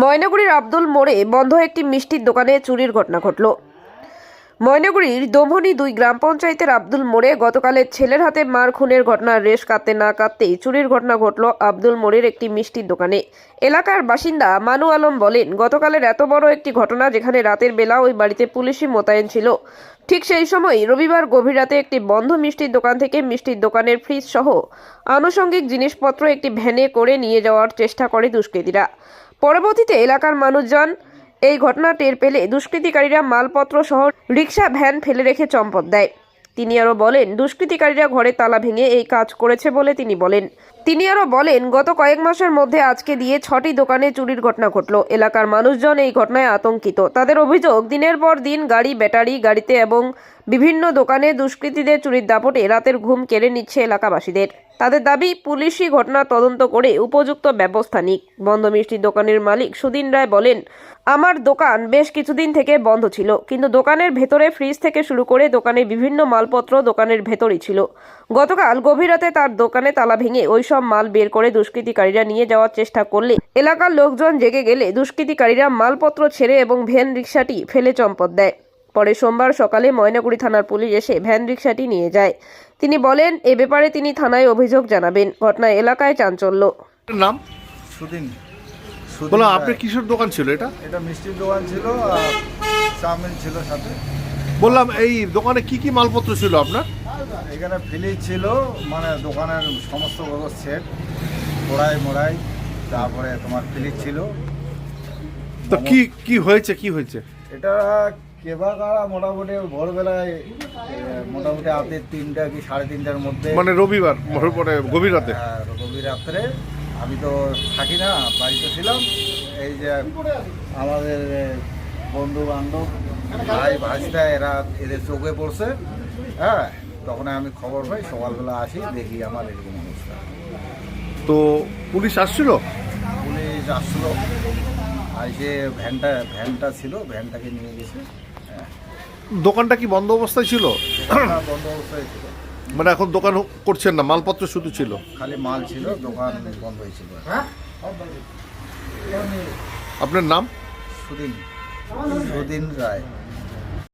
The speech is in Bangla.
ময়নাগুড়ির আব্দুল মোড়ে বন্ধ একটি মিষ্টির দোকানে চুরির ঘটনা ঘটল। ময়নাগুড়ির দোমনি 2 গ্রাম পঞ্চায়েতের আব্দুল মোড়ে গতকালের ছেলের হাতে মার খুনের ঘটনার রেশ কাটতে না কাটতেই চুরির ঘটনা ঘটল আব্দুল মোড়ের একটি মিষ্টির দোকানে। এলাকার বাসিন্দা মানু আলম বলেন, গতকালের এত বড় একটি ঘটনা যেখানে রাতের বেলা ওই বাড়িতে পুলিশি মোতায়েন ছিল, ঠিক সেই সময় রবিবার গভীর রাতে একটি বন্ধ মিষ্টির দোকান থেকে মিষ্টির দোকানের ফ্রিজ সহ আনুষঙ্গিক জিনিসপত্র একটি ভ্যানে করে নিয়ে যাওয়ার চেষ্টা করে দুষ্কৃতীরা। পরবর্তীতে এলাকার মানুষজন এই ঘটনা টের পেলে দুষ্কৃতিকারীরা মালপত্র সহ রিক্সা ভ্যান ফেলে রেখে চম্পট দেয়। তিনি আরও বলেন, দুষ্কৃতিকারীরা ঘরে তালা ভেঙে এই কাজ করেছে বলে তিনি আরও বলেন, গত কয়েক মাসের মধ্যে আজকে দিয়ে 6টি দোকানে চুরির ঘটনা ঘটল। এলাকার মানুষজন এই ঘটনায় আতঙ্কিত। তাদের অভিযোগ, দিনের পর দিন গাড়ি, ব্যাটারি গাড়িতে এবং বিভিন্ন দোকানে দুষ্কৃতীদের চুরির দাপটে রাতের ঘুম কেড়ে নিচ্ছে এলাকাবাসীদের। তাদের দাবি, পুলিশি ঘটনা তদন্ত করে উপযুক্ত ব্যবস্থা নিক। বন্ধ মিষ্টির দোকানের মালিক সুদিন রায় বলেন, আমার দোকান বেশ কিছুদিন থেকে বন্ধ ছিল, কিন্তু দোকানের ভেতরে ফ্রিজ থেকে শুরু করে দোকানে বিভিন্ন মালপত্র দোকানের ভেতরই ছিল। গতকাল গভীর রাতে তার দোকানে তালা ভেঙে ওই সব মাল বের করে দুষ্কৃতিকারীরা নিয়ে যাওয়ার চেষ্টা করলে এলাকার লোকজন জেগে গেলে দুষ্কৃতিকারীরা মালপত্র ছেড়ে এবং ভ্যান রিক্সাটি ফেলে চম্পট দেয়। পরে সোমবার সকালে ময়নাগুড়ি থানার পুলিশ এসে ভ্যান রিক্সাটি নিয়ে যায়। তিনি বলেন, এ ব্যাপারে তিনি থানায় অভিযোগ জানাবেন। ঘটনায় এলাকায় চাঞ্চল্য। নাম সুদিন বলো, আপনার কিসের দোকান ছিল? এটা মিষ্টির দোকান ছিল, আর চাউমিন ছিল সাথে। বললাম, এই দোকানে কি কি মালপত্র ছিল আপনার? এখানে ফ্রিজ ছিল, মানে দোকানের সমস্ত সেট, মোড়াই, তারপরে তোমার ফ্রিজ ছিল। তো কি হয়েছে? এটা কেবা কারা মোটামুটি ভোরবেলায়, মোটামুটি রাতে 3টা কি 3:30টার মধ্যে, মানে রবিবার পরে গভীর রাতে। গভীর রাত্রে। আমি তো থাকি না, বাড়িতে ছিলাম। এই যে আমাদের বন্ধু বান্ধব, ভাই ভাইস্তা, এদের চোখে পড়ছে। তখন আমি খবর পাই, সকালবেলা আসি, দেখি আমার এরকম অবস্থা। তো পুলিশ আসছিল? পুলিশ আসলো, এসে ভ্যানটা ছিল, ভ্যানটাকে নিয়ে গেছে। দোকানটা কি বন্ধ অবস্থায় ছিল? বন্ধ অবস্থায় ছিল, মানে এখন দোকান করছেন না, মালপত্র শুধু ছিল? খালি মাল ছিল, দোকান বন্ধ হয়েছিল। আপনার নাম? সুদিন রায়।